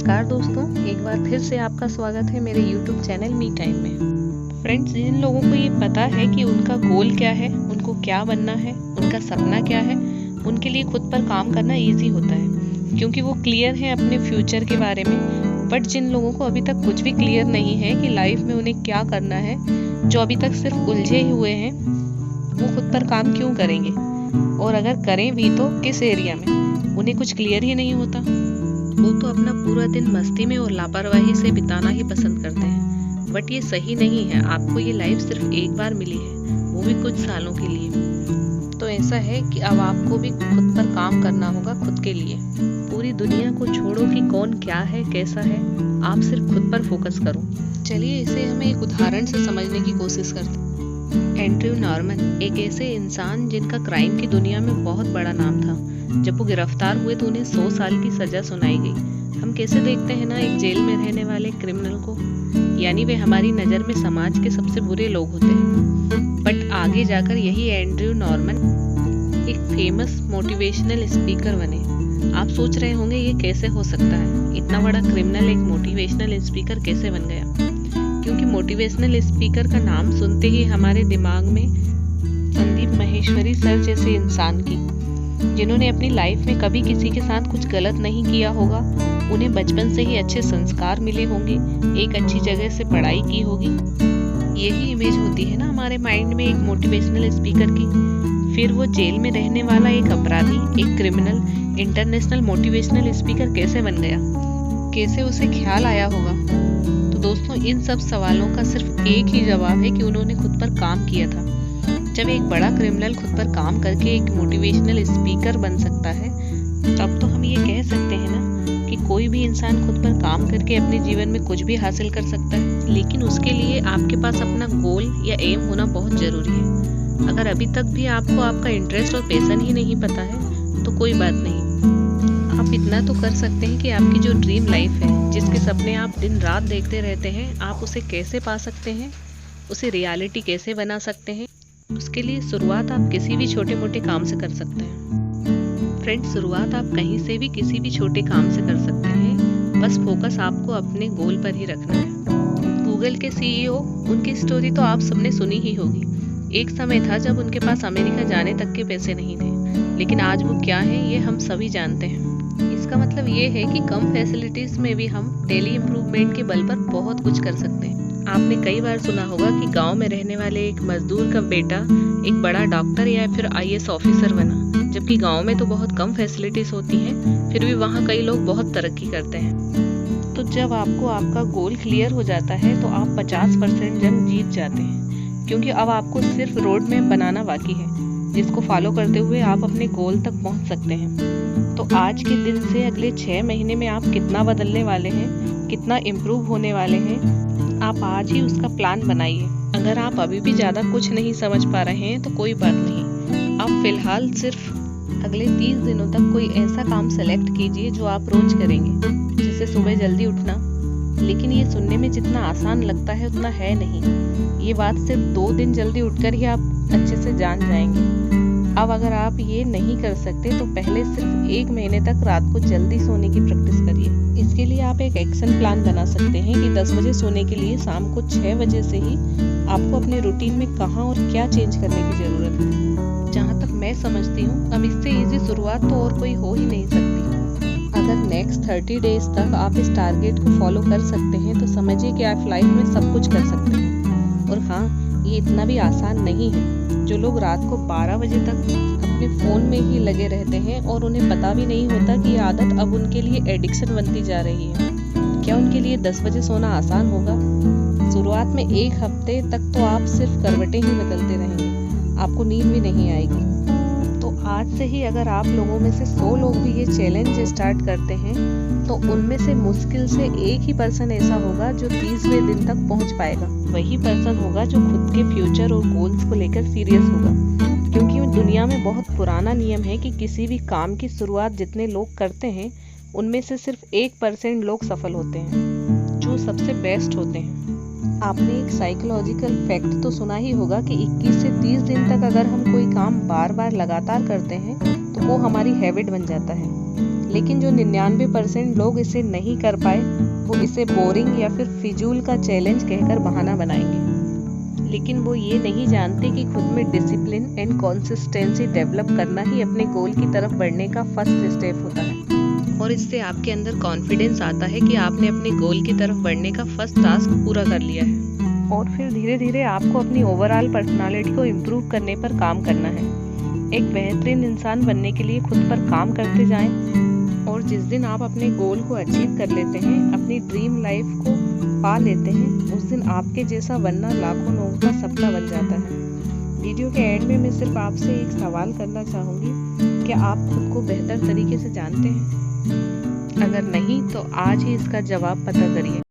नमस्कार दोस्तों, एक बार फिर से आपका स्वागत है मेरे YouTube चैनल मी टाइम में। फ्रेंड्स, जिन लोगों को ये पता है कि उनका गोल क्या है, उनको क्या बनना है, उनका सपना क्या है, उनके लिए खुद पर काम करना इजी होता है क्योंकि वो क्लियर हैं अपने फ्यूचर के बारे में। बट जिन लोगों को अभी तक कुछ भी क्लियर नहीं है कि लाइफ में उन्हें क्या करना है, जो अभी तक सिर्फ उलझे ही हुए हैं, वो खुद पर काम क्यों करेंगे, और अगर करें भी तो किस एरिया में, उन्हें कुछ क्लियर ही नहीं होता। वो तो अपना पूरा दिन मस्ती में और लापरवाही से बिताना ही पसंद करते हैं। बट ये सही नहीं है। आपको ये लाइफ सिर्फ एक बार मिली है, वो भी कुछ सालों के लिए। तो ऐसा है कि अब आपको भी खुद पर काम करना होगा, खुद के लिए। पूरी दुनिया को छोड़ो कि कौन क्या है, कैसा है, आप सिर्फ खुद पर फोकस करो। चलिए इसे हमें एक उदाहरण से समझने की कोशिश करते हैं। एंड्रयू नॉर्मन एक ऐसे इंसान जिनका क्राइम की दुनिया में बहुत बड़ा नाम था। जब वो गिरफ्तार हुए तो उन्हें 100 साल की सजा सुनाई गई। हम कैसे देखते हैं ना एक जेल में रहने वाले क्रिमिनल को, यानी वे हमारी नज़र में समाज के सबसे बुरे लोग होते हैं। बट आगे जाकर यही एंड्रयू नॉर्मन एक फेमस मोटिवेशनल स्पीकर बने। आप सोच रहे होंगे ये कैसे हो सकता है, इतना बड़ा क्रिमिनल एक मोटिवेशनल स्पीकर कैसे बन गया। क्योंकि मोटिवेशनल स्पीकर का नाम सुनते ही हमारे दिमाग में संदीप माहेश्वरी सर जैसे इंसान की, जिन्होंने अपनी लाइफ में कभी किसी के साथ कुछ गलत नहीं किया होगा, उन्हें बचपन से ही अच्छे संस्कार मिले होंगे, एक अच्छी जगह से पढ़ाई की होगी। यही इमेज होती है ना हमारे माइंड में एक मोटिवेशनल स्पीकर की। फिर वो जेल में रहने वाला एक अपराधी, एक क्रिमिनल, इंटरनेशनल मोटिवेशनल स्पीकर कैसे बन गया, कैसे उसे ख्याल आया होगा। तो दोस्तों, इन सब सवालों का सिर्फ एक ही जवाब है कि उन्होंने खुद पर काम किया था। जब एक बड़ा क्रिमिनल खुद पर काम करके एक मोटिवेशनल स्पीकर बन सकता है, तब तो हम ये कह सकते हैं ना कि कोई भी इंसान खुद पर काम करके अपने जीवन में कुछ भी हासिल कर सकता है। लेकिन उसके लिए आपके पास अपना गोल या एम होना बहुत ज़रूरी है। अगर अभी तक भी आपको आपका इंटरेस्ट और पैशन ही नहीं पता है तो कोई बात नहीं। आप इतना तो कर सकते हैं कि आपकी जो ड्रीम लाइफ है, जिसके सपने आप दिन रात देखते रहते हैं, आप उसे कैसे पा सकते हैं, उसे रियलिटी कैसे बना सकते हैं। उसके लिए शुरुआत आप किसी भी छोटे मोटे काम से कर सकते हैं। फ्रेंड्स, शुरुआत आप कहीं से भी किसी भी छोटे काम से कर सकते हैं। बस फोकस आपको अपने गोल पर ही रखना है। गूगल के सीईओ, उनकी स्टोरी तो आप सबने सुनी ही होगी। एक समय था जब उनके पास अमेरिका जाने तक के पैसे नहीं थे, लेकिन आज वो क्या है ये हम सभी जानते हैं। इसका मतलब ये है कि कम फैसिलिटीज में भी हम डेली इम्प्रूवमेंट के बल पर बहुत कुछ कर सकते हैं। आपने कई बार सुना होगा कि गांव में रहने वाले एक मजदूर का बेटा एक बड़ा डॉक्टर या फिर आईएएस ऑफिसर बना, जबकि गांव में तो बहुत कम फैसिलिटीज होती हैं, फिर भी वहां कई लोग बहुत तरक्की करते हैं। तो जब आपको आपका गोल क्लियर हो जाता है तो आप 50% जंग जीत जाते हैं, क्योंकि अब आपको सिर्फ रोड मैप बनाना बाकी है, जिसको फॉलो करते हुए आप अपने गोल तक पहुंच सकते हैं। तो आज के दिन से अगले 6 महीने में आप कितना बदलने वाले हैं, कितना इम्प्रूव होने वाले हैं, आप आज ही उसका प्लान बनाइए। अगर आप अभी भी ज़्यादा कुछ नहीं समझ पा रहे हैं तो कोई बात नहीं। आप फिलहाल सिर्फ अगले 30 दिनों तक कोई ऐसा काम सेलेक्ट कीजिए जो आप रोज करेंगे, जैसे सुबह जल्दी उठना। लेकिन ये सुनने में जितना आसान लगता है उतना है नहीं। ये बात सिर्फ 2 दिन जल्दी उठकर ही आप अच्छे से जान जाएंगे। अब अगर आप ये नहीं कर सकते तो पहले सिर्फ 1 महीने तक रात को जल्दी सोने की प्रैक्टिस करिए। इसके लिए आप एक एक्शन प्लान बना सकते हैं कि 10 बजे सोने के लिए शाम को 6 बजे से ही आपको अपने रूटीन में कहाँ और क्या चेंज करने की ज़रूरत है। जहाँ तक मैं समझती हूँ, अब इससे ईजी शुरुआत तो और कोई हो ही नहीं सकती। अगर नेक्स्ट 30 डेज तक आप इस टारगेट को फॉलो कर सकते हैं तो समझिए कि आप लाइफ में सब कुछ कर सकते हैं। और हाँ, ये इतना भी आसान नहीं है। जो लोग रात को 12 बजे तक अपने फ़ोन में ही लगे रहते हैं और उन्हें पता भी नहीं होता कि ये आदत अब उनके लिए एडिक्शन बनती जा रही है, क्या उनके लिए 10 बजे सोना आसान होगा? शुरुआत में 1 हफ्ते तक तो आप सिर्फ करवटें ही बदलते रहेंगे, आपको नींद भी नहीं आएगी। तो आज से ही अगर आप लोगों में से 100 लोग भी ये चैलेंज स्टार्ट करते हैं तो उनमें से मुश्किल से 1 ही पर्सन ऐसा होगा जो 30वें दिन तक पहुंच पाएगा। वही पर्सन होगा जो खुद के फ्यूचर और गोल्स को लेकर सीरियस होगा। क्योंकि दुनिया में बहुत पुराना नियम है कि किसी भी काम की शुरुआत जितने लोग करते हैं उनमें से सिर्फ 1% लोग सफल होते हैं, जो सबसे बेस्ट होते हैं। आपने एक साइकोलॉजिकल फैक्ट तो सुना ही होगा कि 21 से 30 दिन तक अगर हम कोई काम बार बार लगातार करते हैं तो वो हमारी हैबिट बन जाता है। लेकिन जो 99% लोग इसे नहीं कर पाए वो इसे बोरिंग या फिर फिजूल का चैलेंज कहकर बहाना बनाएंगे। लेकिन वो ये नहीं जानते कि खुद में डिसिप्लिन एंड कंसिस्टेंसी डेवलप करना ही अपने गोल की तरफ बढ़ने का फर्स्ट स्टेप होता है। और इससे आपके अंदर कॉन्फिडेंस आता है कि आपने अपने गोल की तरफ बढ़ने का फर्स्ट टास्क पूरा कर लिया है। और फिर धीरे धीरे आपको अपनी ओवरऑल पर्सनालिटी को इम्प्रूव करने पर काम करना है। एक बेहतरीन इंसान बनने के लिए खुद पर काम करते जाएं, और जिस दिन आप अपने गोल को अचीव कर लेते हैं, अपनी ड्रीम लाइफ को पा लेते हैं, उस दिन आपके जैसा बनना लाखों लोगों का सपना बन जाता है। वीडियो के एंड में मैं सिर्फ आपसे एक सवाल करना चाहूँगी, क्या आप खुद को बेहतर तरीके से जानते हैं? अगर नहीं तो आज ही इसका जवाब पता करिए।